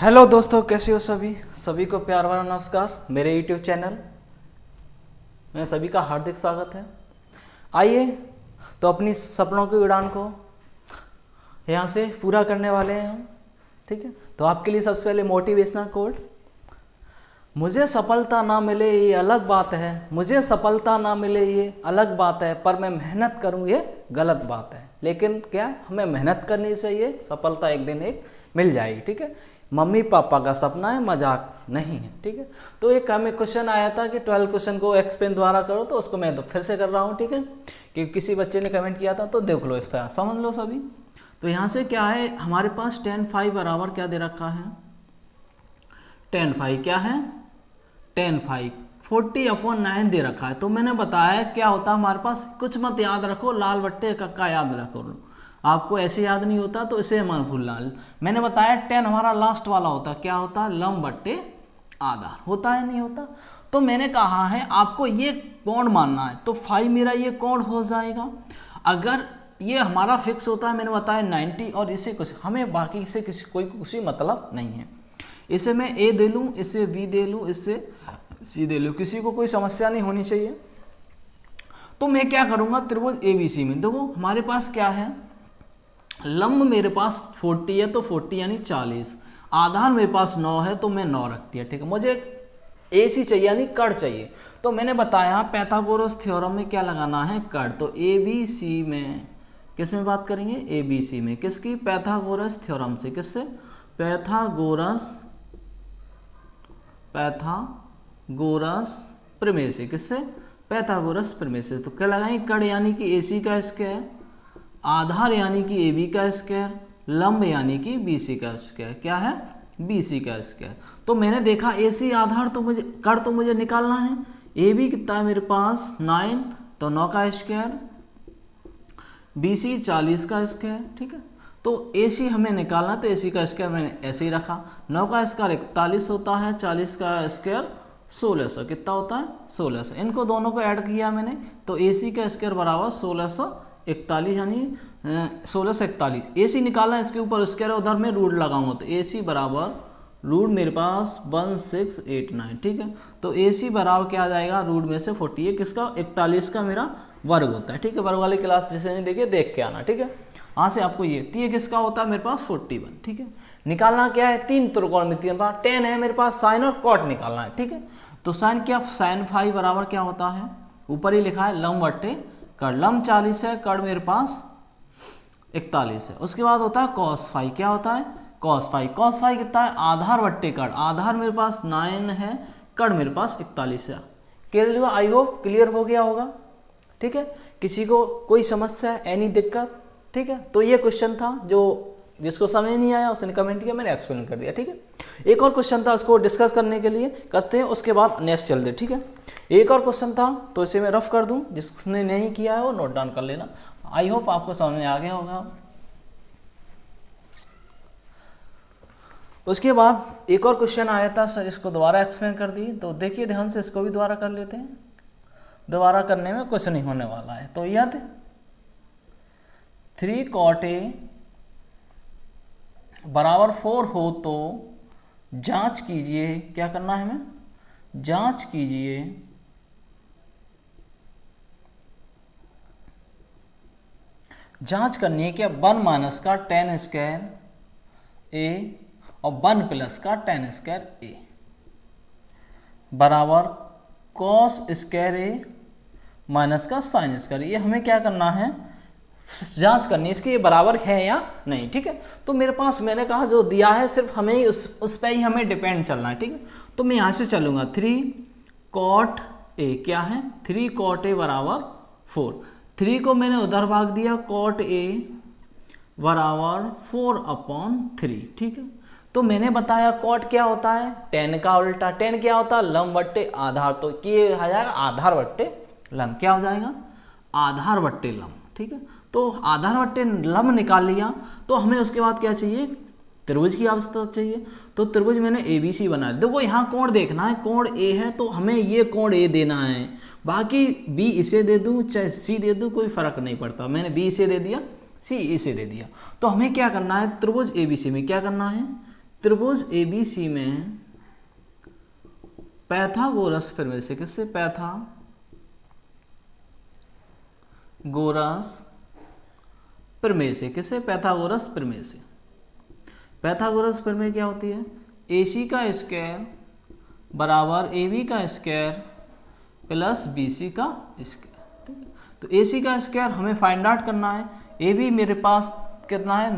Hello दोस्तों, कैसे हो सभी को प्यार भरा नमस्कार। मेरे यूट्यूब चैनल में सभी का हार्दिक स्वागत है। आइए तो अपनी सपनों की उड़ान को यहाँ से पूरा करने वाले हैं हम। ठीक है, तो आपके लिए सबसे पहले मोटिवेशनल कोट। मुझे सफलता ना मिले ये अलग बात है, मुझे सफलता ना मिले ये अलग बात है, पर मैं मेहनत करूँ ये गलत बात है। लेकिन क्या, हमें मेहनत करनी चाहिए, सफलता एक दिन एक मिल जाएगी। ठीक है, मम्मी पापा का सपना है, मजाक नहीं है। ठीक है, तो एक हमें क्वेश्चन आया था कि 12 क्वेश्चन को एक्सप्लेन द्वारा करो, तो उसको मैं तो फिर से कर रहा हूँ। ठीक है, कि किसी बच्चे ने कमेंट किया था, तो देख लो, इस पर समझ लो सभी। तो यहाँ से क्या है, हमारे पास 10 बराबर क्या दे रखा है, 10 क्या है, 10 40/9 दे रखा है। तो मैंने बताया क्या होता है हमारे पास, कुछ मत याद रखो, लाल बट्टे कक्का याद रखो। आपको ऐसे याद नहीं होता तो इसे मन भूलना। मैंने बताया 10 हमारा लास्ट वाला होता, क्या होता है, लम बट्टे आधार, होता है नहीं होता। तो मैंने कहा है आपको ये कोण मानना है, तो 5 मेरा ये कोण हो जाएगा। अगर ये हमारा फिक्स होता है, मैंने बताया 90, और इसे कुछ हमें बाकी से किसी मतलब नहीं है। इसे मैं ए दे लूँ, इसे बी दे लूँ, इससे सी दे लूँ, किसी को कोई समस्या नहीं होनी चाहिए। तो मैं क्या करूँगा, त्रिभुज ABC में देखो हमारे पास क्या है, लंब मेरे पास 40 है, तो 40 यानी 40, आधार मेरे पास 9 है, तो मैं 9 रख दिया। ठीक है, मुझे AC चाहिए यानी कड़ चाहिए। तो मैंने बताया पाइथागोरस थ्योरम में क्या लगाना है, कड़। तो ABC में किस में बात करेंगे, ABC में किसकी, पाइथागोरस थ्योरम से। किससे, पाइथागोरस प्रमेय से। किससे, पाइथागोरस प्रमेय से। तो क्या लगाएंगे, कड़ यानी कि AC का स्क्वायर, आधार यानी कि AB का स्क्वायर, लंब यानी कि BC का स्क्वायर। क्या है, BC का स्क्वायर। तो मैंने देखा AC आधार तो मुझे, कड़ तो मुझे निकालना है। AB कितना है मेरे पास 9, तो 9 का स्क्वायर, BC 40 का स्क्वायर। ठीक है, तो AC हमें निकालना, तो AC का स्क्वायर मैंने ऐसे ही रखा। 9 का स्क्वायर 41 होता है, 40 का स्क्वायर 1600, कितना होता है 1600। इनको दोनों को ऐड किया मैंने, तो AC का स्क्वायर बराबर 1641, यानी 1641। AC निकालना, इसके ऊपर स्क्वायर, उधर में रूट लगाऊंगा, तो AC बराबर रूट मेरे पास 1689। ठीक है, तो AC बराबर क्या आ जाएगा, रूट में से 48, किसका, 41 का मेरा वर्ग होता है। ठीक है, वर्ग वाली क्लास जिसे नहीं देखिए देख के आना। ठीक है, यहाँ से आपको ये किसका होता है, मेरे पास 41। ठीक है, निकालना क्या है, 3 त्रिकोणमितीय, 10 है मेरे पास, साइन और कॉट निकालना है। ठीक है, तो साइन क्या, साइन 5 बराबर क्या होता है, ऊपर ही लिखा है लंब बट्टे कड़। लंब 40 है, कड़ मेरे पास 41 है। उसके बाद होता है कॉस 5, क्या होता है, कॉस 5। कॉस 5 कितना है, आधार बट्टे कड़। आधार मेरे पास 9 है, कड़ मेरे पास 41 है। क्लियर, आई होप क्लियर हो गया होगा। ठीक है, किसी को कोई समस्या, एनी दिक्कत। ठीक है, तो ये क्वेश्चन था, जो जिसको समझ नहीं आया उसने कमेंट किया, मैंने एक्सप्लेन कर दिया। ठीक है, एक और क्वेश्चन था, उसको डिस्कस करने के लिए करते हैं, उसके बाद नेक्स्ट चल दे। ठीक है, एक और क्वेश्चन था, तो इसे मैं रफ कर दूं, जिसने नहीं किया है वो नोट डाउन कर लेना। आई होप आपको समझ में आ गया होगा। उसके बाद एक और क्वेश्चन आया था, सर इसको दोबारा एक्सप्लेन कर दिए, तो देखिए ध्यान से, इसको भी दोबारा कर लेते हैं। दोबारा करने में कुछ नहीं होने वाला है। तो यदि 3 cot A बराबर 4 हो, तो जांच कीजिए, क्या करना है हमें, जांच कीजिए जांच करनी है क्या, 1 माइनस का tan स्क्वायर A और 1 प्लस का tan स्क्वायर A बराबर cos स्क्वायर A माइनस का sin स्क्वायर। ये हमें क्या करना है, जांच करनी है, इसके ये बराबर है या नहीं। ठीक है, तो मेरे पास मैंने कहा जो दिया है सिर्फ हमें ही उस पर ही हमें डिपेंड चलना है। ठीक है, तो मैं यहाँ से चलूँगा, 3 cot A क्या है, 3 cot A बराबर 4। 3 को मैंने उधर भाग दिया, cot A बराबर 4/3। ठीक है, तो मैंने बताया cot क्या होता है, tan का उल्टा। tan क्या होता है, लंब बट्टे आधार। तो ये आ जाएगा आधार बट्टे लंब, क्या हो जाएगा, आधार बट्टे लंब। ठीक है, तो आधार बट्टे लंब निकाल लिया, तो हमें उसके बाद क्या चाहिए, त्रिभुज की आवश्यकता चाहिए। तो त्रिभुज मैंने ABC बना लिया। देखो यहाँ कोण देखना है, कोण A है, तो हमें ये कोण A देना है, बाकी B इसे दे दूँ चाहे C दे दूँ, कोई फर्क नहीं पड़ता। मैंने B इसे दे दिया, C इसे दे दिया। तो हमें क्या करना है, त्रिभुज ABC में क्या करना है, त्रिभुज ABC में पैथागोरस प्रमेय से, किससे? पैथागोरस प्रमेय से, किससे? पैथागोरस प्रमेय से। पैथागोरस प्रमेय क्या होती है? AC का स्क्वायर बराबर AB का स्क्वायर प्लस BC का स्क्वायर, ठीक है। तो AC का स्क्वायर हमें फाइंड आउट करना है। AB मेरे पास कितना है?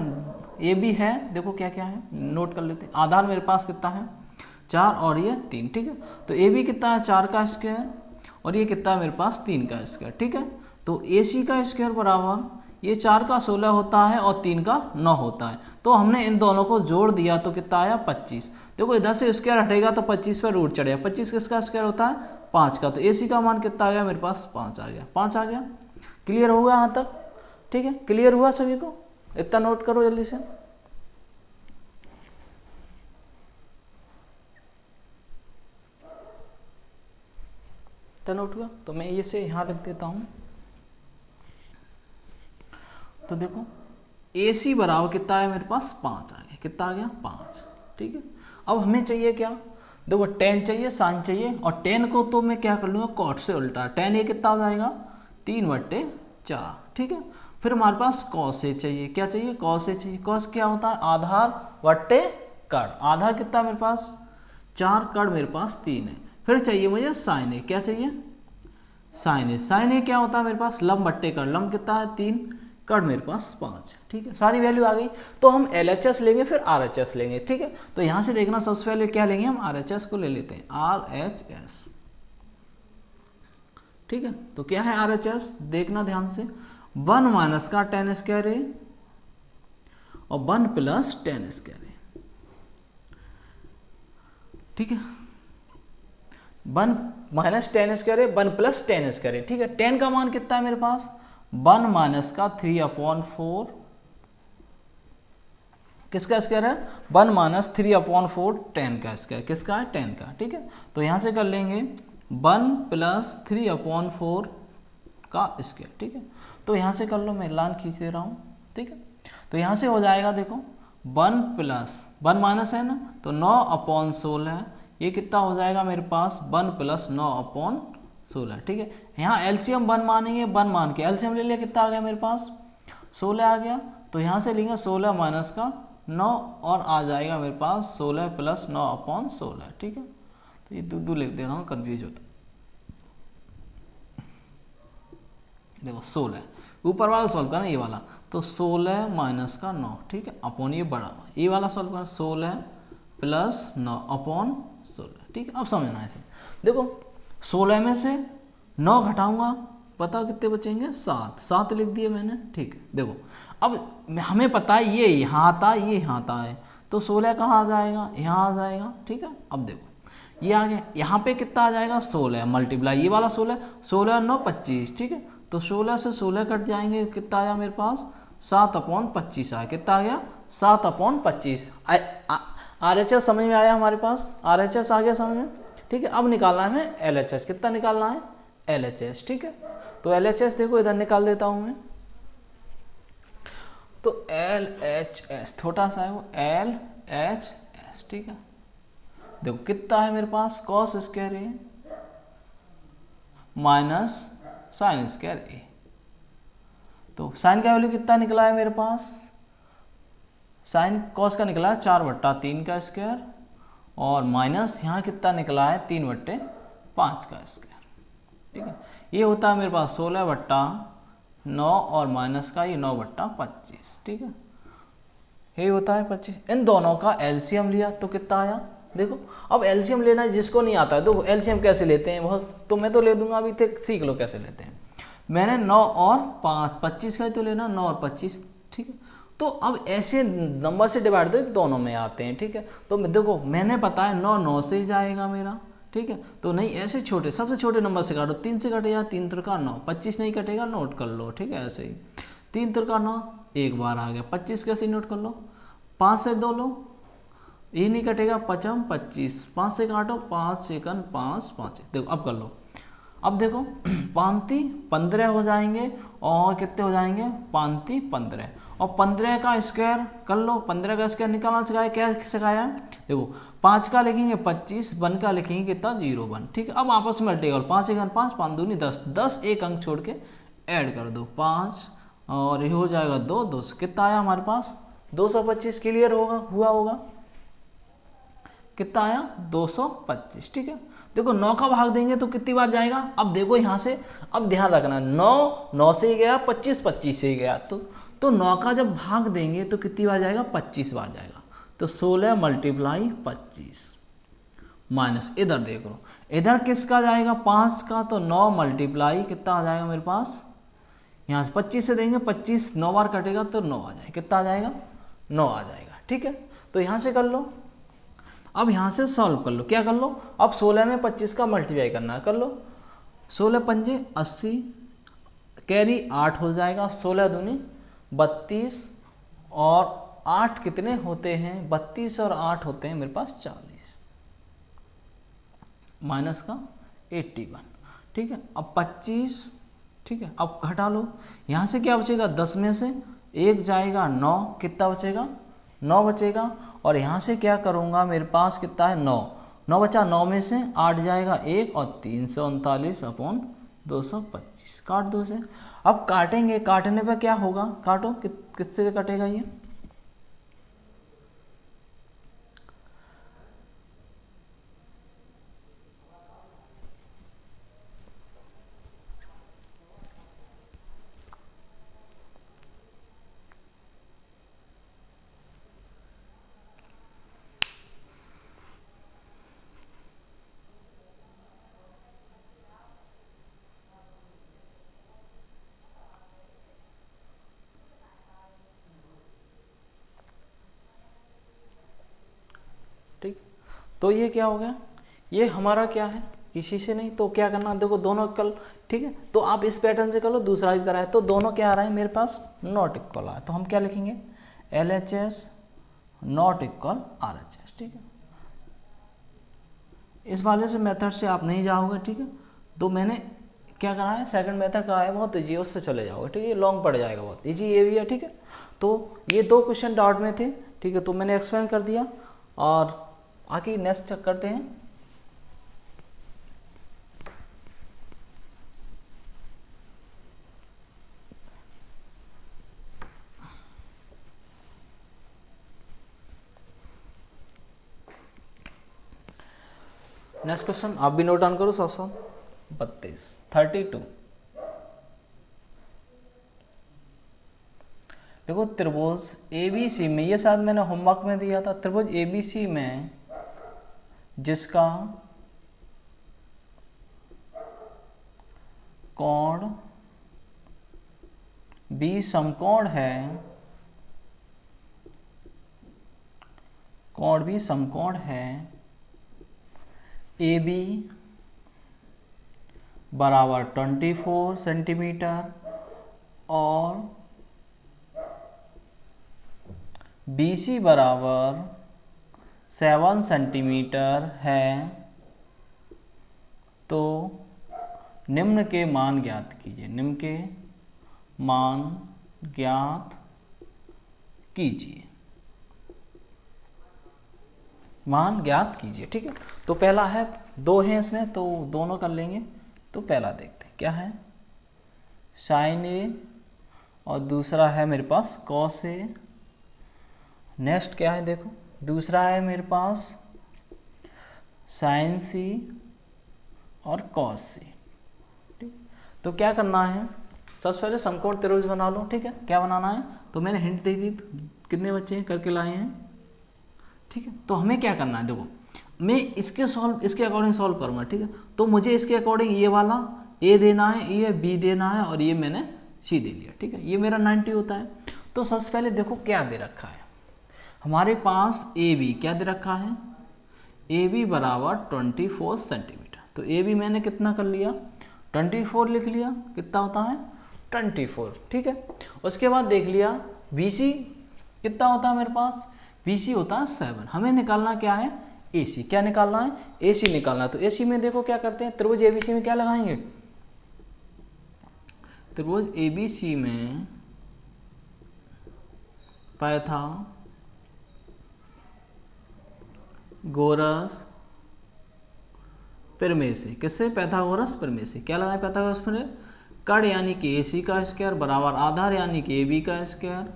AB है, देखो क्या क्या है, नोट कर लेते हैं। आधार मेरे पास कितना है? 4 और ये 3, ठीक है। तो AB कितना है? 4 का स्क्वायर और ये कितना है मेरे पास? 3 का स्क्वायर, ठीक है। तो AC का स्क्वायर बराबर ये 4 का 16 होता है और 3 का 9 होता है। तो हमने इन दोनों को जोड़ दिया तो कितना आया? 25। देखो इधर से स्क्वायर हटेगा तो 25 पर रूट चढ़ेगा। 25 किसका स्क्वायर होता है? 5 का। तो AC का मान कितना आ गया मेरे पास? 5 आ गया। 5 आ गया। क्लियर होगा यहाँ तक? ठीक है, क्लियर हुआ सभी को? इतना नोट करो जल्दी से। इतना नोट हुआ तो मैं ये से यहाँ रख देता हूँ। तो देखो AC बराबर कितना है मेरे पास? 5 आ गया। कितना आ गया? 5, ठीक है। अब हमें चाहिए क्या? देखो tan चाहिए, sin चाहिए, और tan को तो मैं क्या कर लूँगा? cot से उल्टा। tan ये कितना हो जाएगा? 3/4, ठीक है। फिर हमारे पास cos A चाहिए। क्या चाहिए? cos A चाहिए। cos क्या होता है? आधार बट्टे कड़। आधार कितना है मेरे पास? 4, कड़ मेरे पास 3 है। फिर चाहिए मुझे sin A। क्या चाहिए? sin A। sin A क्या होता है मेरे पास? लंब बट्टे कड़। लंब कितना है? 3, कड़ मेरे पास 5, ठीक है। सारी वैल्यू आ गई। तो हम LHS लेंगे फिर RHS लेंगे, ठीक है। तो यहाँ से देखना सबसे पहले क्या लेंगे हम? RHS को ले लेते हैं, RHS, ठीक है। तो क्या है RHS? देखना ध्यान से। 1 माइनस का tan स्क्वायर A और 1 प्लस tan स्क्वायर A, ठीक है। 1 minus tan square A, 1 plus tan square A, ठीक है। tan का मान कितना है मेरे पास? 1 माइनस का 3/4, किसका स्क्वायर है? 1 माइनस 3/4 tan का स्क्वायर। किसका है? tan का, ठीक है। तो यहाँ से कर लेंगे 1 प्लस 3/4 का स्क्वायर, ठीक है। तो यहाँ से कर लो, मैं लाइन खींच दे रहा हूँ, ठीक है। तो यहाँ से हो जाएगा, देखो 1 प्लस 1 माइनस है ना, तो 9/16, ये कितना हो जाएगा मेरे पास? 1 प्लस 9/16, ठीक है। यहाँ एलसीएम 1 मानेंगे, 1 मान के एलसीएम ले लिया, कितना आ गया मेरे पास? 16 आ गया। तो यहाँ से लेंगे 16 माइनस का 9 और आ जाएगा मेरे पास 16 प्लस 9/16, ठीक है। तो ये दो लिख दे रहा हूँ, कन्फ्यूज होता। देखो 16 ऊपर वाला सॉल्व करना, ये वाला, तो 16 माइनस का 9, ठीक है, अपॉन ये बड़ा हुआ, ये वाला सॉल्व करना, 16 प्लस 9/16, ठीक है। अब समझना है इसे। देखो 16 में से 9 घटाऊंगा, पता कितने बचेंगे? 7। 7 लिख दिए मैंने, ठीक है। देखो अब हमें पता है ये यहाँ आता है, ये यहाँ आता है, तो 16 कहाँ आ जाएगा? यहाँ आ जाएगा, ठीक है। अब देखो ये आ गया, यहाँ पे कितना आ जाएगा? 16 मल्टीप्लाई ये वाला 16, 16 और 9 25, ठीक है। तो 16 से 16 कट जाएंगे, कितना आया मेरे पास? 7/25 आया। कितना आ गया? 7/25। RHS समझ में आया हमारे पास? RHS आ गया समझ में, ठीक है। अब निकालना है हमें LHS। कितना निकालना है? LHS, ठीक है। तो LHS देखो इधर निकाल देता हूं मैं, तो LHS छोटा सा है वो, LHS, ठीक है। देखो कितना है मेरे पास? कॉस स्क्वायर ए माइनस साइन स्क्वायर ए। तो साइन का वैल्यू कितना निकला है मेरे पास? साइन कॉस का निकला है 4/3 का स्क्वायर, और माइनस यहाँ कितना निकला है? 3/5 का स्क्वायर, ठीक है। ये होता है मेरे पास 16/9 और माइनस का ये 9/25, ठीक है। ये होता है 25। इन दोनों का एलसीएम लिया तो कितना आया? देखो अब एलसीएम लेना है, जिसको नहीं आता है देखो एलसीएम कैसे लेते हैं बहुत, तो मैं तो ले दूंगा, अभी तक सीख लो कैसे लेते हैं। मैंने 9 और 5 25 का ही तो लेना, 9 और 25, ठीक है। तो अब ऐसे नंबर से डिवाइड दो, दोनों में आते हैं, ठीक है। तो देखो मैंने पता है 9 9 से ही जाएगा मेरा, ठीक है। तो नहीं ऐसे छोटे, सबसे छोटे नंबर से काटो, 3 से कटेगा, 3 त्रिका 9, 25 नहीं कटेगा, नोट कर लो, ठीक है। ऐसे ही 3 त्रिका 9 एक बार आ गया, 25 कैसे नोट कर लो, 5 से 2 लो, ये नहीं कटेगा, 5 25, 5 से काटो, 5 सेकंड 5 5, देखो अब कर लो। अब देखो 5 15 हो जाएंगे, और कितने हो जाएंगे? 5 15, और 15 का स्क्वायर कर लो, 15 का स्क्वायर निकालना सिखाया, क्या सिखाया? देखो 5 का लिखेंगे 25, 1 का लिखेंगे कितना? 0 1। ठीक है, अब आपस में मल्टीपल, 5 1 5, 5 दूनी 10, 10 एक अंक छोड़ के ऐड कर दो 5 और ये हो जाएगा 2 2, कितना आया हमारे पास? 225। क्लियर हुआ होगा? कितना आया? 225। ठीक है, देखो 9 का भाग देंगे तो कितनी बार जाएगा? अब देखो यहाँ से, अब ध्यान रखना, 9 से ही गया, 25 से ही गया, तो 9 का जब भाग देंगे तो कितनी बार जाएगा? 25 बार जाएगा। तो 16 × 25 माइनस, इधर देख लो, इधर किसका जाएगा? 5 का, तो 9 × कितना आ जाएगा मेरे पास? यहाँ से 25 से देंगे, 25 9 बार कटेगा तो 9 आ जाएगा, कितना आ जाएगा? 9 आ जाएगा। ठीक है, तो यहाँ से कर लो, अब यहाँ से सॉल्व कर लो, क्या कर लो? अब 16 में 25 का मल्टीप्लाई करना है, कर लो। 16 पंजे 80, कैरी 8 हो जाएगा, 16 दूनी 32 और 8 कितने होते हैं? 32 और 8 होते हैं मेरे पास 40, माइनस का 81। ठीक है, अब 25, ठीक है, अब घटा लो, यहाँ से क्या बचेगा? 10 में से 1 जाएगा 9, कितना बचेगा? 9 बचेगा। और यहाँ से क्या करूँगा? मेरे पास कितना है? 9 9 बचा, 9 में से 8 जाएगा 1 और 339/225, काट दो से। अब काटेंगे, काटने पर क्या होगा? काटो, किससे कटेगा ये? ठीक, तो ये क्या हो गया? ये हमारा क्या है? किसी से नहीं, तो क्या करना? देखो दोनों इक्वल, ठीक है, तो आप इस पैटर्न से कर लो, दूसरा भी कराए, तो दोनों क्या आ रहा है मेरे पास? नॉट इक्वल आ रहा है, तो हम क्या लिखेंगे? LHS not equal RHS। ठीक है, इस वाले से मेथड से आप नहीं जाओगे। ठीक है, तो मैंने क्या करा है? सेकंड मेथड कराया, बहुत ईजी है, उससे चले जाओगे। ठीक है, लॉन्ग पड़ जाएगा, बहुत ईजी ये भी है। ठीक है, तो ये 2 क्वेश्चन डाउट में थे। ठीक है, तो मैंने एक्सप्लेन कर दिया और आगे नेक्स्ट चेक करते हैं। नेक्स्ट क्वेश्चन आप भी नोट डाउन करो साथ साथ। 32 देखो, त्रिभुज ABC में, ये शायद मैंने होमवर्क में दिया था, त्रिभुज ABC में जिसका कोण B समकोण है, कोण B समकोण है, AB बराबर 24 सेंटीमीटर और BC बराबर 7 सेंटीमीटर है, तो निम्न के मान ज्ञात कीजिए। निम्न के मान ज्ञात कीजिए, मान ज्ञात कीजिए। ठीक है, तो पहला है, 2 हैं इसमें, तो दोनों कर लेंगे। तो पहला देखते हैं क्या है? साइन A और दूसरा है मेरे पास कॉस A। नेक्स्ट क्या है? देखो, दूसरा है मेरे पास साइन C और कॉस C। ठीक, तो क्या करना है? सबसे पहले समकोण त्रिभुज बना लो। ठीक है, क्या बनाना है? तो मैंने हिंट दे दी, कितने बच्चे करके लाए हैं। ठीक है, तो हमें क्या करना है? देखो, मैं इसके अकॉर्डिंग सॉल्व करूँगा। ठीक है, तो मुझे इसके अकॉर्डिंग ये वाला A देना है, ये B देना है और ये मैंने C दे लिया। ठीक है, ये मेरा 90 होता है। तो सबसे पहले देखो क्या दे रखा है हमारे पास, AB क्या दे रखा है? AB बराबर 24 सेंटीमीटर। तो AB मैंने कितना कर लिया? 24 लिख लिया। कितना होता है? 24। ठीक है, उसके बाद देख लिया BC कितना होता है मेरे पास? BC होता है 7। हमें निकालना क्या है? AC। क्या निकालना है? AC निकालना है। तो AC में देखो क्या करते हैं, त्रिभुज ABC में क्या लगाएंगे? त्रिभुज ABC में पैथागोरस प्रमेय। किससे? पैथागोरस प्रमेय से। क्या लगाए पैथागोरस प्रमेय? कड़ यानी कि AC का स्क्वायर बराबर आधार यानी कि AB का स्क्वायर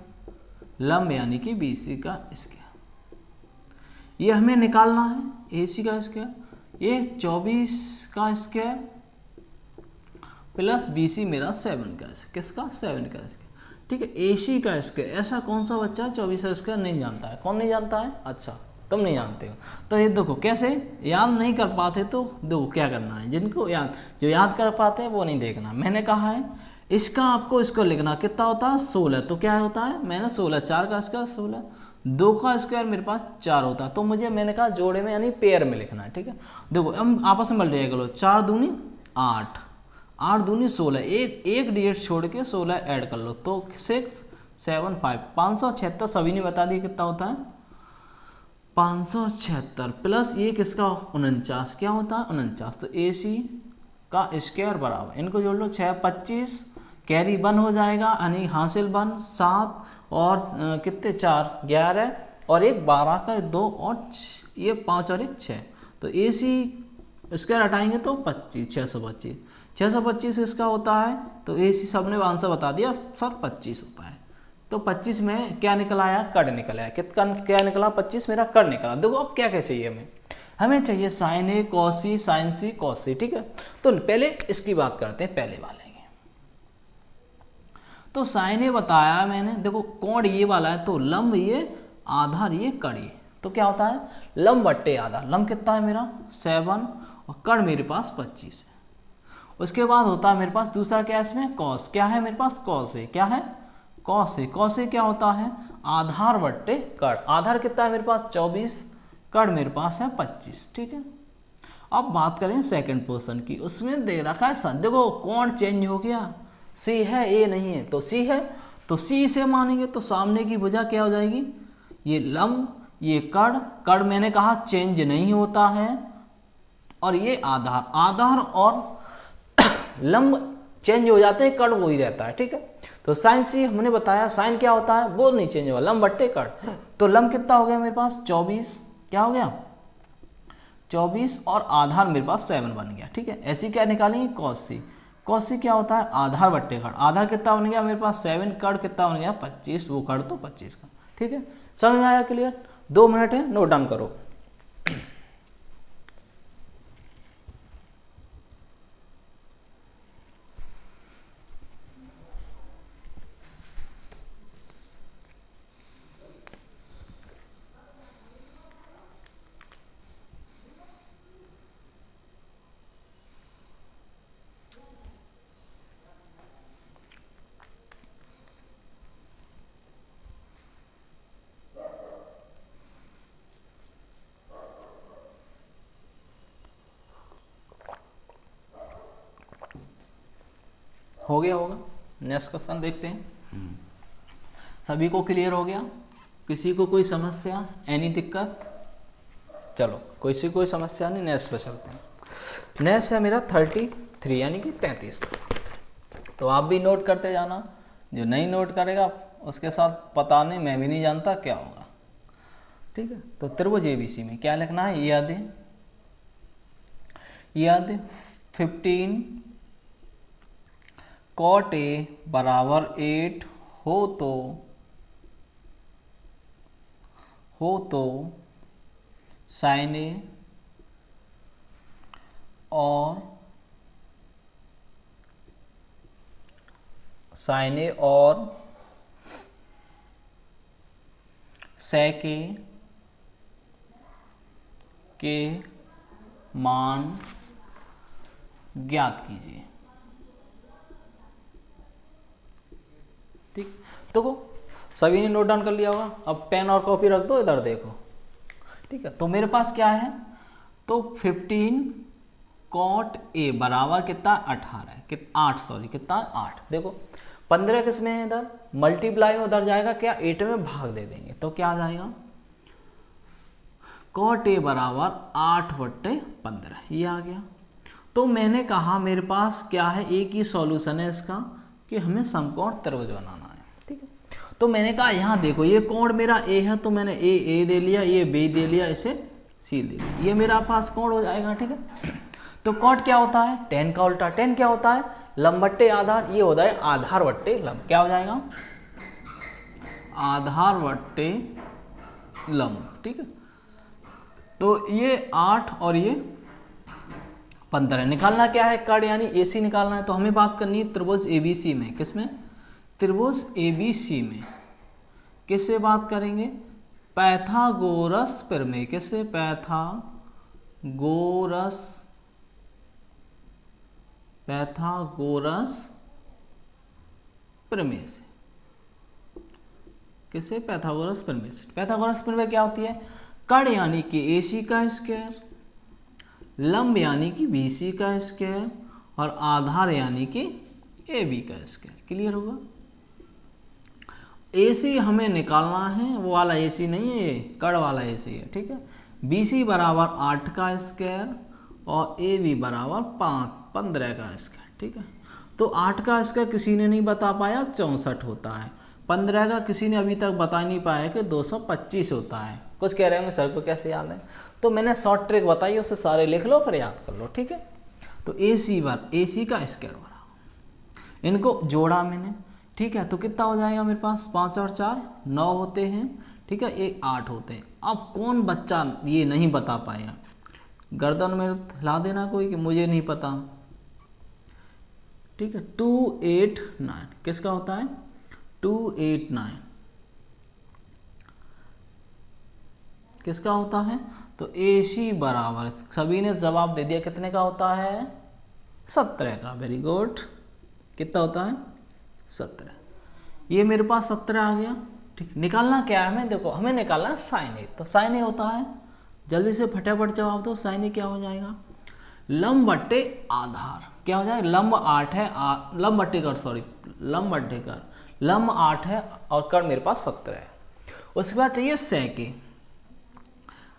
लंब यानी कि BC का स्क्वायर। ये हमें निकालना है AC का स्क्वायर, ये 24 का स्क्वायर प्लस BC मेरा 7 का स्क्वायर। किसका? 7 का स्क्वायर। ठीक है, AC का स्क्वायर। ऐसा कौन सा बच्चा 24 का स्क्वायर नहीं जानता है? कौन नहीं जानता है? अच्छा, तुम नहीं जानते हो तो ये देखो कैसे याद नहीं कर पाते, तो देखो क्या करना है। जिनको याद, जो याद कर पाते हैं वो नहीं देखना। मैंने कहा है इसका आपको इसको लिखना कितना होता है? 16। तो क्या होता है? मैंने 16, 4 का स्क्वायर 16, 2 का स्क्वायर मेरे पास 4 होता है। तो मुझे मैंने कहा जोड़े में यानी पेयर में लिखना है। ठीक है, देखो हम आपस में मल्टीप्लाई करो। 4 दूनी 8, 8 दूनी 16, एक डिजिट छोड़ के 16 ऐड कर लो तो 6 7 5 576। सभी ने बता दिया कितना होता है? 576 प्लस ये किसका? 49। क्या होता है? 49। तो AC का स्क्वायर बराबर, इनको जोड़ लो, 6 25 कैरी 1 हो जाएगा यानी हासिल 1 7 और कितने 4 11 और एक 12 का 2 और ये 5 और एक 6। तो AC स्क्वायर हटाएंगे तो 25 625 625 इसका होता है। तो AC सबने आंसर बता दिया सर 25 होता है। तो 25 में क्या निकल आया? कड़ निकल आया। कितना क्या निकला? 25 मेरा कड़ निकला। देखो अब क्या क्या चाहिए हमें? हमें चाहिए sin A cos B sin C cos C। ठीक है, तो पहले इसकी बात करते हैं, पहले वाले की। तो sin A बताया मैंने, देखो कोण ये वाला है तो लंब ये आधार ये कड़ ये, तो क्या होता है? लंब बट्टे आधार। लंब कितना है मेरा? 7 और कड़ मेरे पास 25 है। उसके बाद होता है मेरे पास दूसरा क्या है इसमें? cos। क्या है मेरे पास? cos A। क्या है? cos A। cos A क्या होता है? आधार बट्टे कड़। आधार कितना है मेरे पास? 24, कड़ मेरे पास है 25। ठीक है, अब बात करें सेकंड पोर्शन की। उसमें दे रखा है, देखो कोण चेंज हो गया, C है A नहीं है, तो C है तो C से मानेंगे तो सामने की भुजा क्या हो जाएगी? ये लंब ये कड़, कड़ मैंने कहा चेंज नहीं होता है, और ये आधार, आधार और लंब चेंज हो जाते हैं, कड़ वही रहता है। ठीक है, तो साइन C हमने बताया, साइन क्या होता है? वो नहीं चेंज हुआ, लंब बट्टे कड़। तो लंब कितना हो गया मेरे पास? 24। क्या हो गया? 24 और आधार मेरे पास 7 बन गया। ठीक है, ऐसी क्या निकालेंगे? cos C। cos C क्या होता है? आधार बट्टे कड़। आधार कितना बन गया मेरे पास? 7, कड़ कितना बन गया? 25, वो कड़ तो 25 का। ठीक है, समझ में आया? क्लियर? 2 मिनट है, नोट डाउन करो। हो गया होगा, नेक्स्ट क्वेश्चन देखते हैं। सभी को क्लियर हो गया? किसी को कोई समस्या, एनी दिक्कत? चलो किसी को कोई समस्या नहीं, नेक्स्ट पे चलते हैं। नेक्स्ट है मेरा 33 यानी कि 33। तो आप भी नोट करते जाना, जो नहीं नोट करेगा उसके साथ पता नहीं, मैं भी नहीं जानता क्या होगा। ठीक है, तो त्रिभुज ABC में क्या लिखना है? ये याद 15 cot A बराबर 8 हो तो sin A और sec A के मान ज्ञात कीजिए। ठीक, देखो सभी ने नोट डाउन कर लिया होगा। अब पेन और कॉपी रख दो, इधर देखो। ठीक है, तो मेरे पास क्या है? तो 15 cot A बराबर कितना? 18 है, 8 सॉरी, कितना? 8। देखो 15 किस में है? इधर मल्टीप्लाई में, उधर जाएगा क्या? 8 में भाग दे देंगे तो क्या आ जाएगा? cot A बराबर 8/15, ये आ गया। तो मैंने कहा मेरे पास क्या है? एक ही सॉल्यूशन है इसका कि हमें समकोण त्रिभुज बनाना है। ठीक है, तो मैंने कहा यहाँ देखो ये कोण मेरा ए है, तो मैंने ए दे लिया, ये बी दे लिया, इसे सी दे लिया, ये मेरा पास कोण हो जाएगा। ठीक है, तो कॉट क्या होता है? टेन का उल्टा। टेन क्या होता है? लंब बट्टे आधार, ये होता है आधार बट्टे लंब। क्या हो जाएगा? आधार बट्टे लंब। ठीक है, तो ये 8 और ये 15। निकालना क्या है? कर्ण यानी AC निकालना है। तो हमें बात करनी है त्रिभुज ABC में। किसमें? त्रिभुज ABC में। किससे बात करेंगे? पैथागोरस प्रमेय। किससे? पैथागोरस प्रमेय से। किससे? पैथागोरस प्रमेय से। पैथागोरस प्रमेय क्या होती है? कर्ण यानी कि AC का स्क्वायर, लंब यानी कि BC का स्क्वायर, और आधार यानी कि AB का स्क्वायर। क्लियर होगा? AC हमें निकालना है, वो वाला AC नहीं है, ये कर्ण वाला AC है। ठीक है, BC बराबर 8 का स्क्वायर और AB बराबर 15 का स्क्वायर। ठीक है, तो 8 का स्क्वायर किसी ने नहीं बता पाया, 64 होता है। 15 का किसी ने अभी तक बता नहीं पाया कि 225 होता है। कुछ कह रहे होंगे सर को कैसे याद है, तो मैंने शॉर्ट ट्रिक बताई, उससे सारे लिख लो फिर याद कर लो। ठीक है, तो AC का स्क्वायर बराबर, इनको जोड़ा मैंने। ठीक है, तो कितना हो जाएगा मेरे पास? 5 और 4 9 होते हैं। ठीक है, ये 8 होते हैं। अब कौन बच्चा ये नहीं बता पाएगा? गर्दन में हिला देना कोई कि मुझे नहीं पता। ठीक है, 289 किसका होता है? 289 किसका होता है? तो AC बराबर, सभी ने जवाब दे दिया, कितने का होता है? 17 का। Very good. कितना होता है? 17। ये मेरे पास 17 आ गया। ठीक, निकालना क्या है हमें? देखो, हमें निकालना है साइन ए। तो साइन ए होता है, जल्दी से फटाफट जवाब दो। साइन ए क्या हो जाएगा? लंब बट्टे आधार। क्या हो जाएगा? लंब 8 है, लंब बट्टे कर, सॉरी लंब बट्टे कर, लंब 8 है और कर्ण मेरे पास 17 है। उसके बाद चाहिए सेक ए।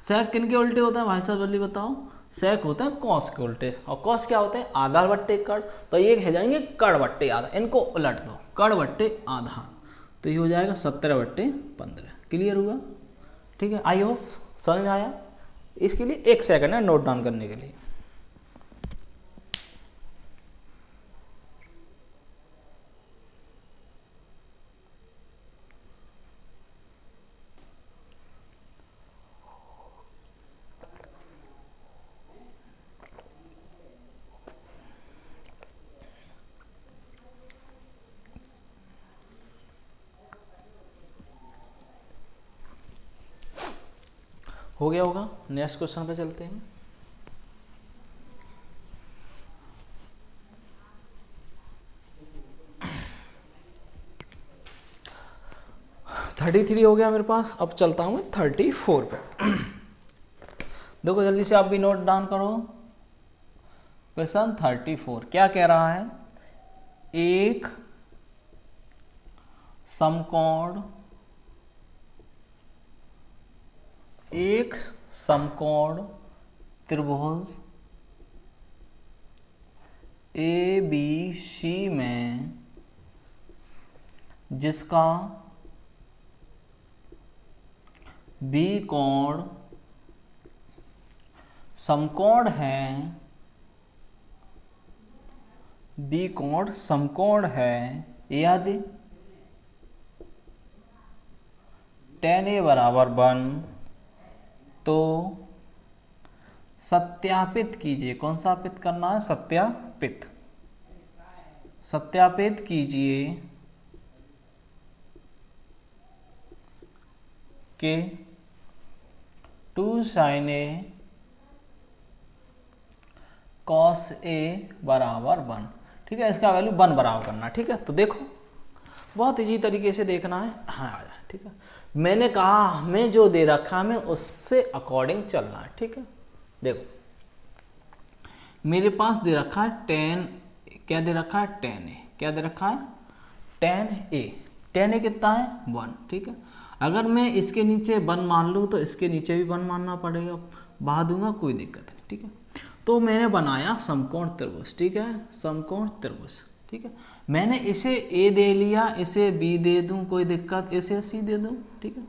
सेक किन के उल्टे होता है भाई साहब, जल्दी बताओ? सेक होता है कॉस के उल्टे, और कॉस क्या होते हैं? आधार बट्टे कर्ण। तो ये कह जाएंगे कर्ण बट्टे आधार, इनको उलट दो, कर्ण बट्टे आधार। तो ये हो जाएगा 17/15। क्लियर हुआ? ठीक है, आई होप समझ में आया। इसके लिए 1 सेकंड है नोट डाउन करने के लिए। हो गया होगा? नेक्स्ट क्वेश्चन पे चलते हैं। (33) हो गया मेरे पास। अब चलता हूँ 34 पे। देखो जल्दी से आप भी नोट डाउन करो। क्वेश्चन 34 क्या कह रहा है? एक समकोण त्रिभुज ABC में जिसका B कोण समकोण है, B कोण समकोण है, यदि tan A बराबर 1, तो सत्यापित कीजिए। कौन सा सत्यापित करना है? सत्यापित कीजिए कि 2 sin A cos A बराबर 1। ठीक है, इसका वैल्यू 1 बराबर करना। ठीक है, तो देखो बहुत इजी तरीके से देखना है। हाँ आ जाए। ठीक है, मैंने कहा हमें जो दे रखा है हमें उससे अकॉर्डिंग चलना है। ठीक है, देखो मेरे पास दे रखा है tan, क्या दे रखा है? tan A। क्या दे रखा है? tan A। tan A कितना है? 1। ठीक है, अगर मैं इसके नीचे 1 मान लूँ तो इसके नीचे भी 1 मानना पड़ेगा, बहा दूंगा कोई दिक्कत नहीं। ठीक है, तो मैंने बनाया समकोण त्रिभुज। ठीक है, समकोण त्रिभुज ठीक है। मैंने इसे ए दे लिया, इसे बी दे दूं, कोई दिक्कत, इसे सी दे दूं, ठीक है।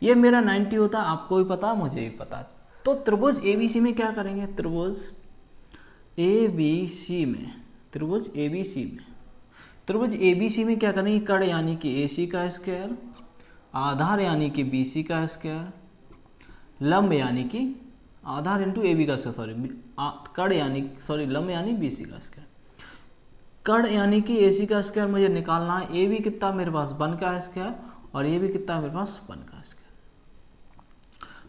ये मेरा 90 होता, आपको भी पता, मुझे भी पता। तो त्रिभुज ABC में क्या करेंगे, त्रिभुज ABC में, त्रिभुज ABC में, त्रिभुज ABC में क्या करेंगे, कड़ यानी कि AC का स्क्वायर, आधार यानी कि BC का स्क्वायर, लंब यानी कि आधार इंटू AB का स्क्वायर, सॉरी कड़ यानी, सॉरी लंब यानी BC का स्क्वायर, कड़ यानी कि AC का स्क्वायर मुझे निकालना है। AB कितना मेरे पास 1 का स्क्वायर और AB कितना मेरे पास 1 का स्क्वायर।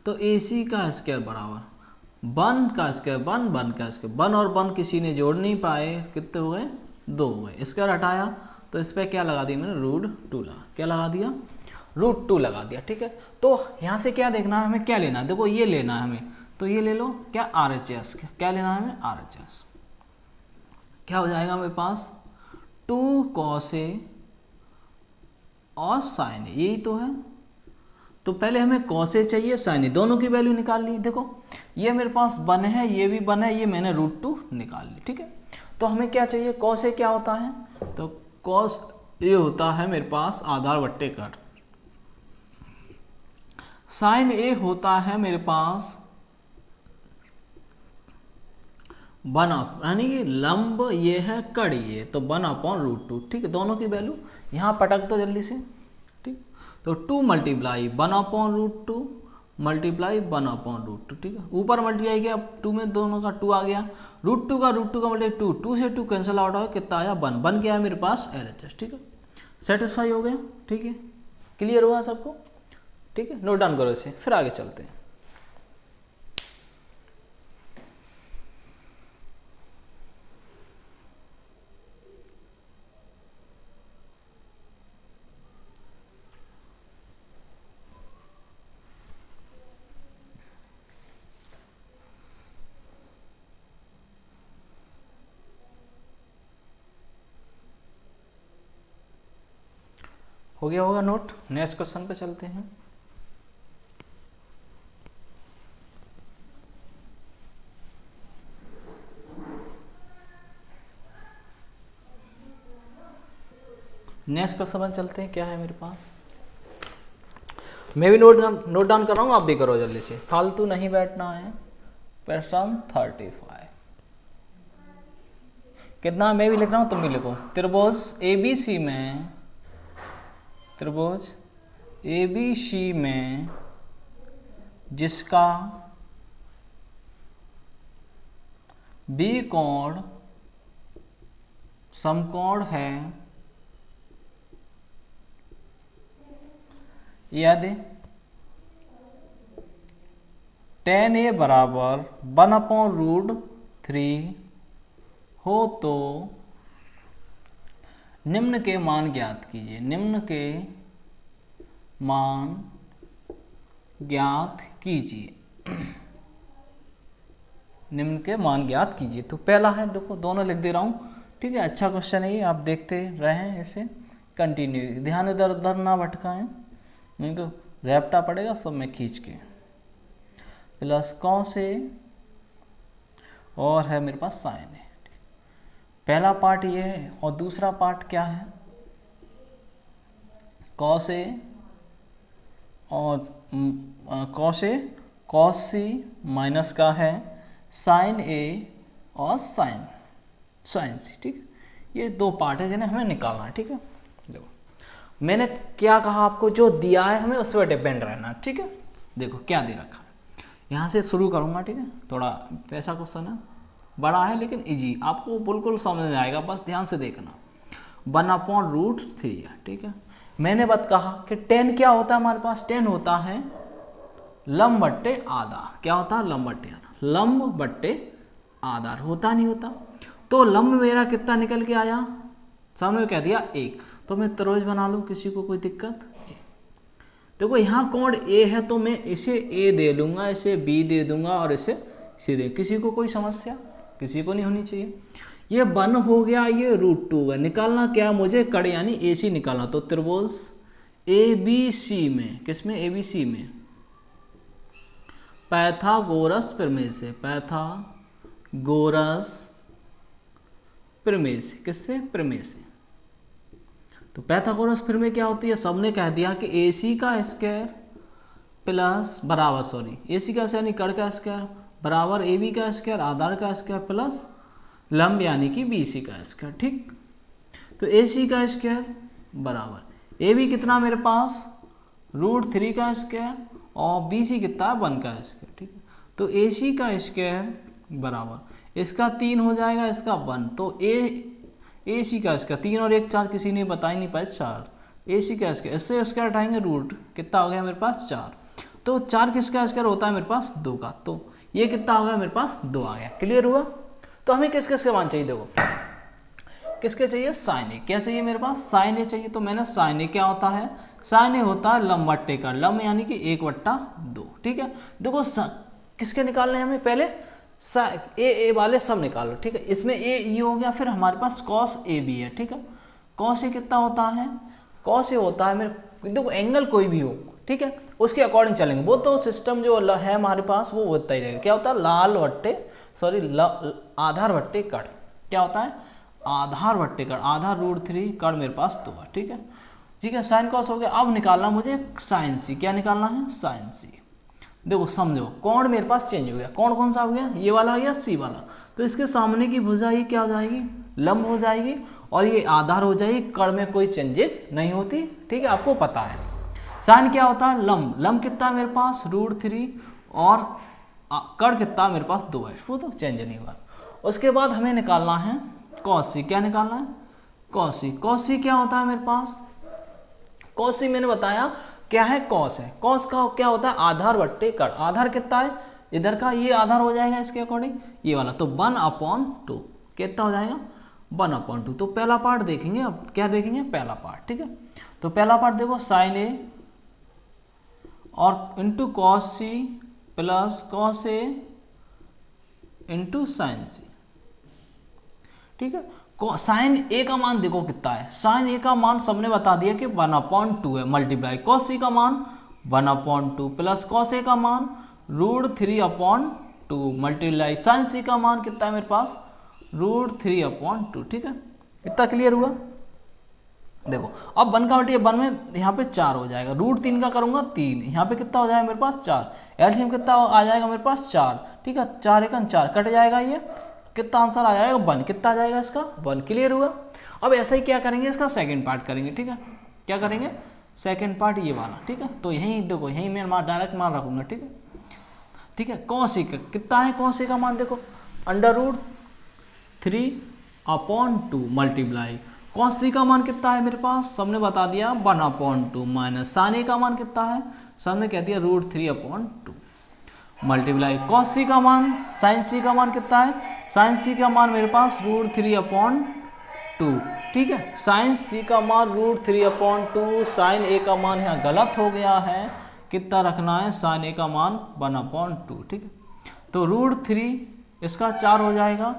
तो AC का स्क्वायर बराबर 1 का स्क्वायर, 1 का स्क्वायर, 1 और 1 किसी ने जोड़ नहीं पाए, कितने हो गए, 2 हो गए। स्क्वायर हटाया तो इस पर क्या लगा दिया मैंने, √2 लगा, क्या लगा दिया, √2 लगा दिया, ठीक है। तो यहाँ से क्या देखना है हमें, क्या लेना है, देखो ये लेना है हमें, तो ये ले लो, क्या RHS, क्या लेना है हमें, RHS। क्या हो जाएगा मेरे पास 2 cos A और sin A, यही तो है। तो पहले हमें cos A चाहिए, sin A, दोनों की वैल्यू निकाल ली। देखो ये मेरे पास 1 है, ये भी 1 है, ये मैंने √2 निकाल ली, ठीक है। तो हमें क्या चाहिए, cos A क्या होता है, तो cos A होता है मेरे पास आधार बट्टे कड़, sin A होता है मेरे पास 1 यानी कि लंब ये है, कड़ ये, तो 1/√2, ठीक है। दोनों की वैल्यू यहाँ पटक दो जल्दी से, ठीक। तो 2 मल्टीप्लाई 1/√2 मल्टीप्लाई 1/√2, ठीक है। ऊपर मल्टीप्लाई किया, 2 में दोनों का 2 आ गया, √2 का मल्टीप्लाई 2, 2 से 2 कैंसिल आउट हो, कितना आया 1, 1 क्या है मेरे पास LHS, ठीक है। सेटिस्फाई हो गया, ठीक है, क्लियर हुआ सबको, ठीक है। नोट डाउन करो इसे, फिर आगे चलते हैं। हो गया होगा नोट, नेक्स्ट क्वेश्चन पे चलते हैं। नेक्स्ट क्वेश्चन पे चलते हैं, क्या है मेरे पास, मैं भी नोट डाउन कर रहा हूँ, आप भी करो जल्दी से, फालतू नहीं बैठना है। क्वेश्चन 35 कितना, मैं भी लिख रहा हूँ तुम भी लिखो। त्रिभुज ABC में, त्रिभुज ABC में जिसका B कोण समकोण है यदि tan A बराबर 1/√3 हो तो निम्न के मान ज्ञात कीजिए, निम्न के मान ज्ञात कीजिए, निम्न के मान ज्ञात कीजिए। तो पहला है, देखो दोनों लिख दे रहा हूँ, ठीक है। अच्छा क्वेश्चन है ये, आप देखते रहें इसे, कंटिन्यू, ध्यान इधर उधर ना भटकाएं, नहीं तो रैप्टा पड़ेगा सब में खींच के। प्लस cos A और है मेरे पास sin A, पहला पार्ट ये है, और दूसरा पार्ट क्या है, cos A और cos C माइनस का है sin A और sin C, ठीक है। ये दो पार्ट है जिन्हें हमें निकालना है, ठीक है। देखो मैंने क्या कहा आपको, जो दिया है हमें उस पर डिपेंड रहना है, ठीक है। देखो क्या दे रखा है, यहाँ से शुरू करूँगा, ठीक है। थोड़ा पैसा क्वेश्चन है, बड़ा है लेकिन इजी, आपको बिल्कुल समझ में आएगा, बस ध्यान से देखना। 1/√3 है, ठीक है। मैंने बात कहा कि tan क्या होता है हमारे पास, tan होता है लंब बट्टे आधार, क्या होता है, लंब बट्टे आधार, लंब बट्टे आधार, होता नहीं होता। तो लंब मेरा कितना निकल के आया, सामने कह दिया 1, तो मैं त्रिभुज बना लूँ, किसी को कोई दिक्कत। देखो यहाँ कोण A है तो मैं इसे A दे लूँगा, इसे B दे दूंगा और इसे C दे, किसी को कोई समस्या, किसी को नहीं होनी चाहिए। ये 1 हो गया, ये √2 होगा, निकालना क्या मुझे, कड़ यानी AC निकालना। तो त्रिभुज ABC में, किसमें, ABC में पाइथागोरस प्रमेय से, पाइथागोरस प्रमेय से। किससे? प्रमेय से। तो पाइथागोरस प्रमेय क्या होती है? सबने कह दिया कि AC का स्क्वायर प्लस बराबर, सॉरी AC का यानी कड़ का स्क्वायर बराबर AB का स्क्वायर आधार का स्क्वायर प्लस लंब यानी कि BC का स्क्वायर। ठीक, तो AC का स्क्वायर बराबर AB कितना मेरे पास √3 का स्क्वायर और BC कितना है 1 का स्क्वायर। ठीक है, तो AC का स्क्वायर बराबर इसका 3 हो जाएगा, इसका 1, तो AC का स्क्वायर 3 और 1 4, किसी ने बता ही नहीं पाया 4। AC का स्क्वायर, इससे स्क्वायर उठाएंगे रूट, कितना हो गया मेरे पास 4। तो 4 किसका स्क्वायर होता है मेरे पास 2 का, तो ये कितना हो गया मेरे पास 2 आ गया। क्लियर हुआ? तो हमें किस किस के मान चाहिए? देखो किसके चाहिए? साइन ए। क्या चाहिए मेरे पास? साइन ए चाहिए। तो मैंने साइन ए क्या होता है? साइन ए होता है लंब बट्टे का, लंब यानी कि 1/2। ठीक है, देखो किसके निकालने हैं हमें? पहले ए वाले सब निकालो। ठीक है, इसमें ए ये हो गया, फिर हमारे पास कॉस ए भी है। ठीक है, कॉस ए कितना होता है? कॉस ए होता है मेरे, देखो एंगल कोई भी हो, ठीक है, उसके अकॉर्डिंग चलेंगे। वो तो सिस्टम जो है हमारे पास वो होता ही रहेगा। क्या होता है? आधार बट्टे कड़। क्या होता है? आधार बट्टे कड़, आधार √3 कड़ मेरे पास 2 है। ठीक है, ठीक है, साइन कॉस हो गया। अब निकालना मुझे साइन सी। क्या निकालना है? साइन सी। देखो समझो, कोण मेरे पास चेंज हो गया। कोण कौन सा हो गया? ये वाला हो गया सी वाला। तो इसके सामने की भुजा ही क्या हो जाएगी? लंब हो जाएगी, और ये आधार हो जाएगी। कड़ में कोई चेंजेस नहीं होती। ठीक है, आपको पता है साइन क्या होता है? लंब। लंब कितना है मेरे पास? √3, और कड़ कितना मेरे पास 2 है, वो तो चेंज नहीं हुआ। उसके बाद हमें निकालना है कॉस सी। क्या निकालना है? कॉस सी। कॉस सी क्या होता है मेरे पास? कॉस सी मैंने बताया क्या है? कॉस है। कॉस का क्या होता है? आधार बट्टे कड़। आधार कितना है इधर का? ये आधार हो जाएगा इसके अकॉर्डिंग, ये वाला, तो 1/2 कितना हो जाएगा? 1/2। तो पहला पार्ट देखेंगे। अब क्या देखेंगे? पहला पार्ट। ठीक है, तो पहला पार्ट देखो, साइन ए और into cos C plus cos A into sine C. ठीक है, साइन ए का मान देखो कितना है? साइन ए का मान सबने बता दिया कि 1/2 है, मल्टीप्लाई कॉस सी का मान 1/2 प्लस कॉस ए का मान √3/2 मल्टीप्लाई साइन सी का मान कितना है मेरे पास? √3/2। ठीक है, इतना क्लियर हुआ? देखो अब 1 का बटे 1 में यहाँ पे 4 हो जाएगा, √3 का करूंगा 3, यहाँ पे कितना हो जाएगा मेरे पास 4, एलसीएम कितना आ जाएगा मेरे पास 4। ठीक है, 4 1 4 कट जाएगा, ये कितना आंसर आ जाएगा 1। कितना आ जाएगा इसका 1। क्लियर हुआ? अब ऐसा ही क्या करेंगे, इसका सेकंड पार्ट करेंगे। ठीक है, क्या करेंगे? सेकंड पार्ट ये वाला। ठीक है, तो यहीं देखो, यहीं मैं डायरेक्ट मान रखूंगा। ठीक है, ठीक है, cos A कितना है? cos A का मान देखो √3/2 मल्टीप्लाई cos C का मान कितना है मेरे पास? सबने बता दिया 1/2 माइनस sin A का मान कितना है? सबने कह दिया √3/2 मल्टीप्लाई cos C का मान, sin C का मान कितना है? sin C का मान मेरे पास √3/2। ठीक है, sin C का मान √3/2, sin A का मान यहाँ गलत हो गया है, कितना रखना है? sin A का मान 1/2। ठीक है, तो √3 इसका 4 हो जाएगा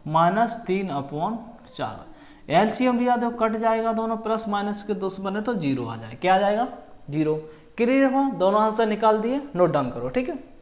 माइनस 3/4। एलसीएम लिया तो कट जाएगा दोनों, प्लस माइनस के 2 से बने तो 0 आ जाए। क्या आ जाएगा? 0। क्लियर हुआ? दोनों आंसर निकाल दिए, नोट डाउन करो। ठीक है,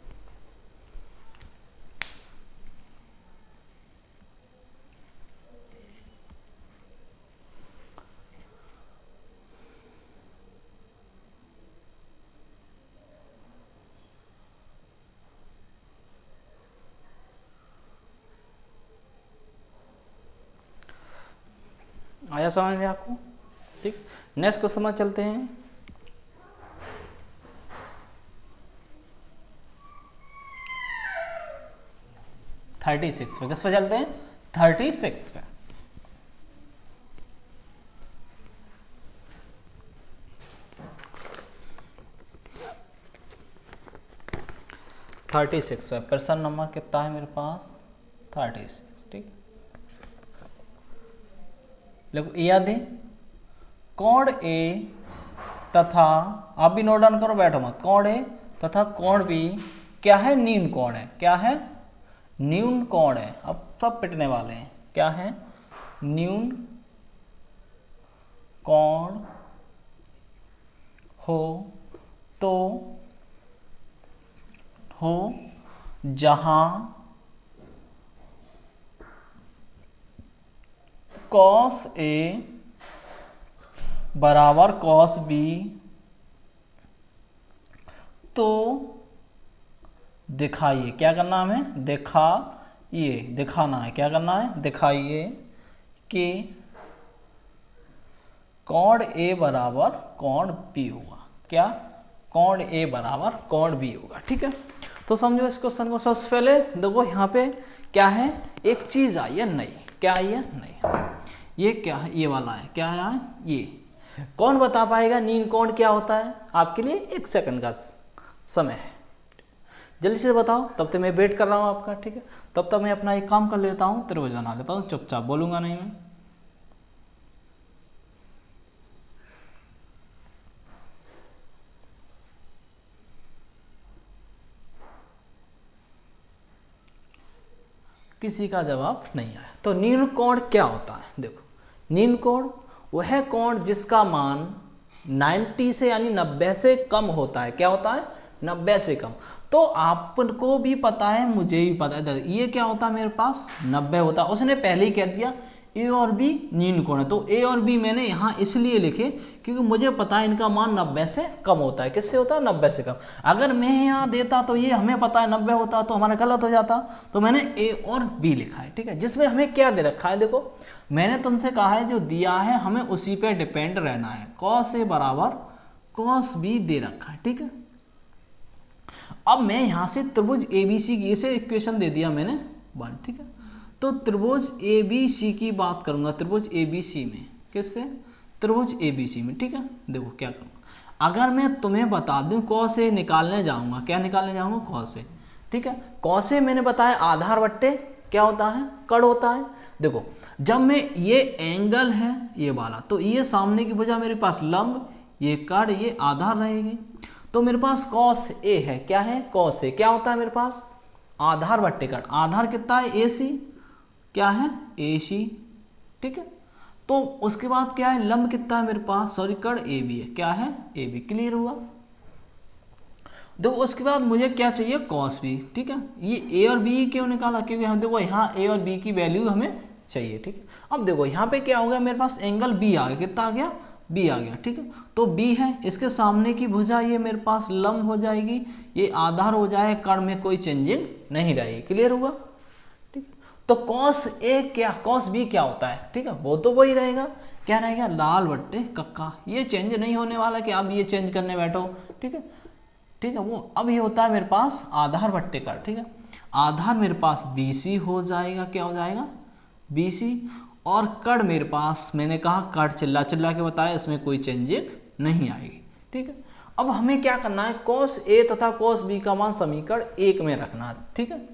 आया समझ में आपको? ठीक, नेक्स्ट क्वेश्चन में चलते हैं। थर्टी सिक्स पे। किस पे चलते हैं? 36 पे। प्रश्न नंबर कितना है मेरे पास? 36। ठीक, देखो याद है, कोण ए तथा, आप भी नोट डाउन करो, बैठो मत। कोण ए तथा कोण बी क्या है? न्यून कोण है। क्या है? न्यून कोण है। अब सब पिटने वाले हैं। क्या है? न्यून कोण हो तो हो जहां कॉस ए बराबर कॉस बी, तो दिखाइए, क्या करना हमें, दिखाना है, क्या करना है, दिखाइए कि कॉड ए बराबर कॉड बी होगा। क्या, कॉड ए बराबर कॉड बी होगा। ठीक है, तो समझो इस क्वेश्चन को। सबसे पहले देखो यहाँ पे क्या है, एक चीज आई है नई। क्या आई है, नई। ये क्या है, ये वाला है, क्या है ये। कौन बता पाएगा नीन कॉड क्या होता है? आपके लिए 1 सेकंड का समय है, जल्दी से बताओ, तब तक मैं वेट कर रहा हूँ आपका। ठीक है, तब तक मैं अपना एक काम कर लेता हूँ, त्रिभुज बना लेता हूँ, चुपचाप बोलूंगा नहीं मैं। किसी का जवाब नहीं आया। तो नीन कोण क्या होता है? देखो, नीन कोण वह कोण जिसका मान 90 से यानी 90 से कम होता है। क्या होता है? 90 से कम। तो आपको भी पता है, मुझे भी पता है, ये क्या होता है मेरे पास, 90 होता है। उसने पहले ही कह दिया ए और बी नीन कोण है, तो ए और बी मैंने यहाँ इसलिए लिखे क्योंकि मुझे पता है इनका मान 90 से कम होता है। किससे होता है? 90 से कम। अगर मैं यहाँ देता तो ये हमें पता है 90 होता, तो हमारा गलत हो जाता। तो मैंने ए और बी लिखा है। ठीक है, जिसमें हमें क्या दे रखा है, देखो मैंने तुमसे कहा है जो दिया है हमें उसी पे डिपेंड रहना है। कॉस ए बराबर कॉस बी दे रखा है। ठीक है, अब मैं यहाँ से त्रिभुज एबीसी की इसे इक्वेशन दे दिया मैंने 1। ठीक है, तो त्रिभुज एबीसी की बात करूंगा, त्रिभुज एबीसी में, किससे? त्रिभुज एबीसी में। ठीक है, देखो क्या करूँगा, अगर मैं तुम्हें बता दूं कॉस ए निकालने जाऊंगा, क्या निकालने जाऊंगा? Cos A. ठीक है, कॉस ए मैंने बताया आधार बट्टे क्या होता है? कड़ होता है। देखो जब मैं ये एंगल है ये वाला, तो ये सामने की भुजा मेरे पास लंब, ये कड़, ये आधार रहेगी। तो मेरे पास कॉस ए है, क्या है? कॉस ए क्या होता है मेरे पास? आधार बट्टे कड़। आधार कितना है? ए सी, क्या है? ए सी। ठीक है, तो उसके बाद क्या है? लंब कितना है मेरे पास? सॉरी, कड़ ए बी है, क्या है? A B. क्लियर हुआ? देखो उसके बाद मुझे क्या चाहिए? Cos B. ठीक है, ये ए और बी क्यों निकाला? क्योंकि हम देखो यहाँ ए और बी की वैल्यू हमें चाहिए। ठीक है, अब देखो यहाँ पे क्या हो गया मेरे पास? एंगल बी आ गया। कितना आ गया? बी आ गया। ठीक है, तो बी है, इसके सामने की भुजा ये मेरे पास लंब हो जाएगी, ये आधार हो जाए, कड़ में कोई चेंजिंग नहीं रहेगी। क्लियर हुआ? ठीक है, तो कॉस ए क्या, कॉस बी क्या होता है? ठीक है, वो तो वही रहेगा, क्या रहेगा? लाल बट्टे कक्का। ये चेंज नहीं होने वाला कि आप ये चेंज करने बैठो। ठीक है, ठीक है, वो अब ये होता है मेरे पास आधार बट्टे कड़। ठीक है, आधार मेरे पास BC हो जाएगा, क्या हो जाएगा? BC। और कड़ मेरे पास, मैंने कहा कड़ चिल्ला चिल्ला के बताया, इसमें कोई चेंजिंग नहीं आएगी। ठीक है, अब हमें क्या करना है? कॉस ए तथा कॉस बी का मान समीकरण 1 में रखना है। ठीक है,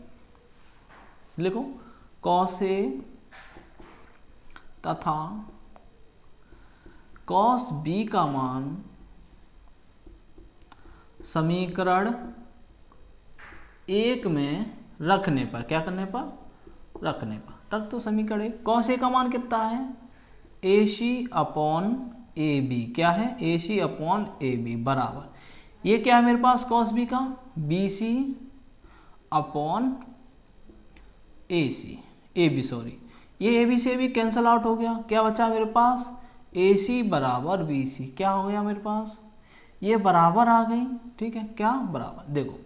लिखो कॉस ए तथा कॉस बी का मान समीकरण 1 में रखने पर, क्या करने पर? रखने पर। रख तो समीकरण 1। कॉस ए का मान कितना है? AC upon AB। क्या है? AC अपॉन AB बराबर, ये क्या है मेरे पास? कॉस बी का BC अपॉन AB, सॉरी, ये AB से भी कैंसल आउट हो गया। क्या बचा मेरे पास? AC बराबर BC। क्या हो गया मेरे पास? ये बराबर आ गई। ठीक है, क्या बराबर? देखो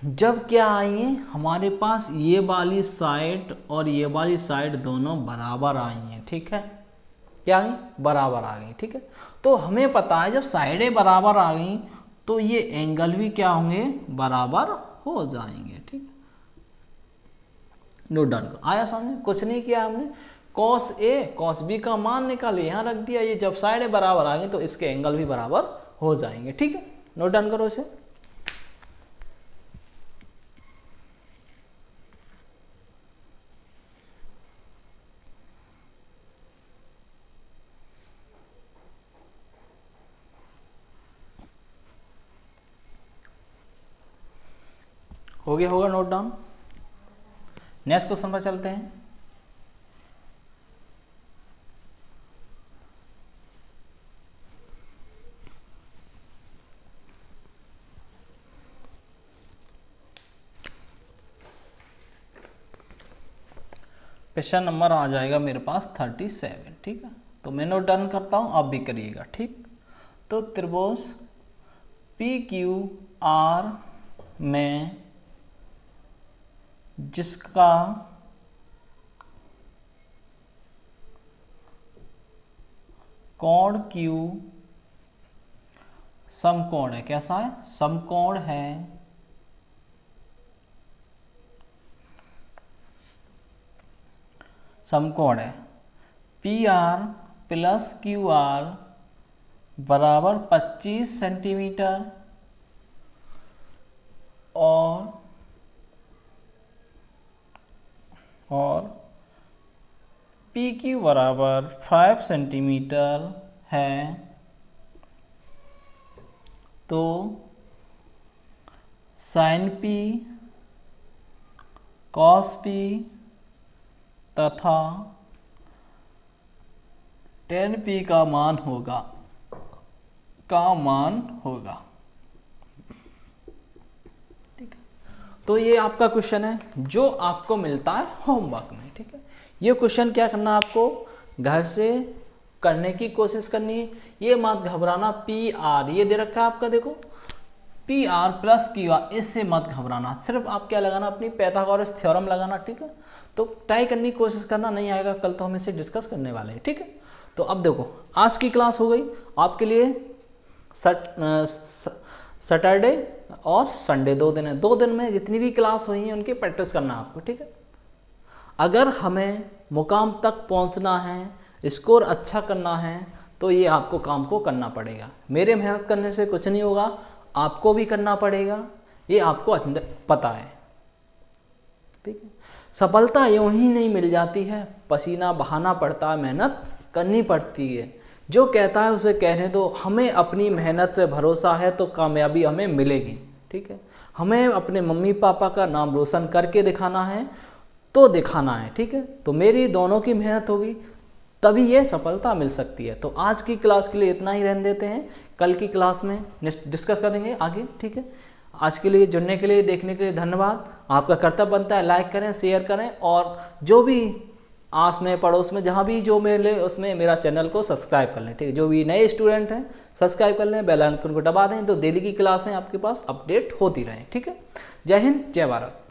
जब क्या आएंगे हमारे पास, ये वाली साइड और ये वाली साइड दोनों बराबर आई हैं। ठीक है, क्या आ गई? बराबर आ गई। ठीक है, तो हमें पता है जब साइडें बराबर आ गई तो ये एंगल भी क्या होंगे? बराबर हो जाएंगे। ठीक है, नोट डाउन करो। आया समझ? कुछ नहीं किया हमने, कॉस ए कॉस बी का मान निकाले, यहाँ रख दिया। ये जब साइडें बराबर आ गई तो इसके एंगल भी बराबर हो जाएंगे। ठीक है, नोट डाउन करो इसे। हो गया होगा नोट डाउन। नेक्स्ट क्वेश्चन पर चलते हैं। क्वेश्चन नंबर आ जाएगा मेरे पास 37। ठीक है, तो मैं नोट डाउन करता हूँ, आप भी करिएगा। ठीक, तो त्रिभुज पी क्यू आर में जिसका कोण क्यू समकोण है, कैसा है? समकोण है, समकोण है। P R plus Q R बराबर 25 सेंटीमीटर और पी क्यू बराबर 5 सेंटीमीटर है, तो साइन पी कॉस पी तथा टेन पी का मान होगा, ठीक है। तो ये आपका क्वेश्चन है जो आपको मिलता है होमवर्क में। ठीक है, ये क्वेश्चन क्या करना है आपको, घर से करने की कोशिश करनी है। ये मत घबराना, पी आर ये दे रखा है आपका, देखो P R plus Q R, इससे मत घबराना। सिर्फ आप क्या लगाना, अपनी पाइथागोरस थ्योरम लगाना। ठीक है, तो ट्राई करने की कोशिश करना, नहीं आएगा कल तो हम इसे डिस्कस करने वाले हैं। ठीक है, तो अब देखो आज की क्लास हो गई आपके लिए सैटरडे और संडे 2 दिन है। 2 दिन में जितनी भी क्लास हुई है उनकी प्रैक्टिस करना है आपको। ठीक है, अगर हमें मुकाम तक पहुंचना है, स्कोर अच्छा करना है, तो ये आपको काम को करना पड़ेगा। मेरे मेहनत करने से कुछ नहीं होगा, आपको भी करना पड़ेगा, ये आपको पता है। ठीक है, सफलता यूं ही नहीं मिल जाती है, पसीना बहाना पड़ता है, मेहनत करनी पड़ती है। जो कहता है उसे कहने दो, हमें अपनी मेहनत पे भरोसा है तो कामयाबी हमें मिलेगी। ठीक है, हमें अपने मम्मी पापा का नाम रोशन करके दिखाना है तो दिखाना है। ठीक है, तो मेरी दोनों की मेहनत होगी तभी ये सफलता मिल सकती है। तो आज की क्लास के लिए इतना ही रहने देते हैं, कल की क्लास में डिस्कस करेंगे आगे। ठीक है, आज के लिए जुड़ने के लिए, देखने के लिए धन्यवाद। आपका कर्तव्य बनता है लाइक करें, शेयर करें और जो भी आस में पड़ोस में जहाँ भी जो मिले उसमें मेरा चैनल को सब्सक्राइब कर लें। ठीक है, जो भी नए स्टूडेंट हैं सब्सक्राइब कर लें, बेल आइकन को दबा दें तो डेली की क्लासें आपके पास अपडेट होती रहें। ठीक है, जय हिंद, जय भारत।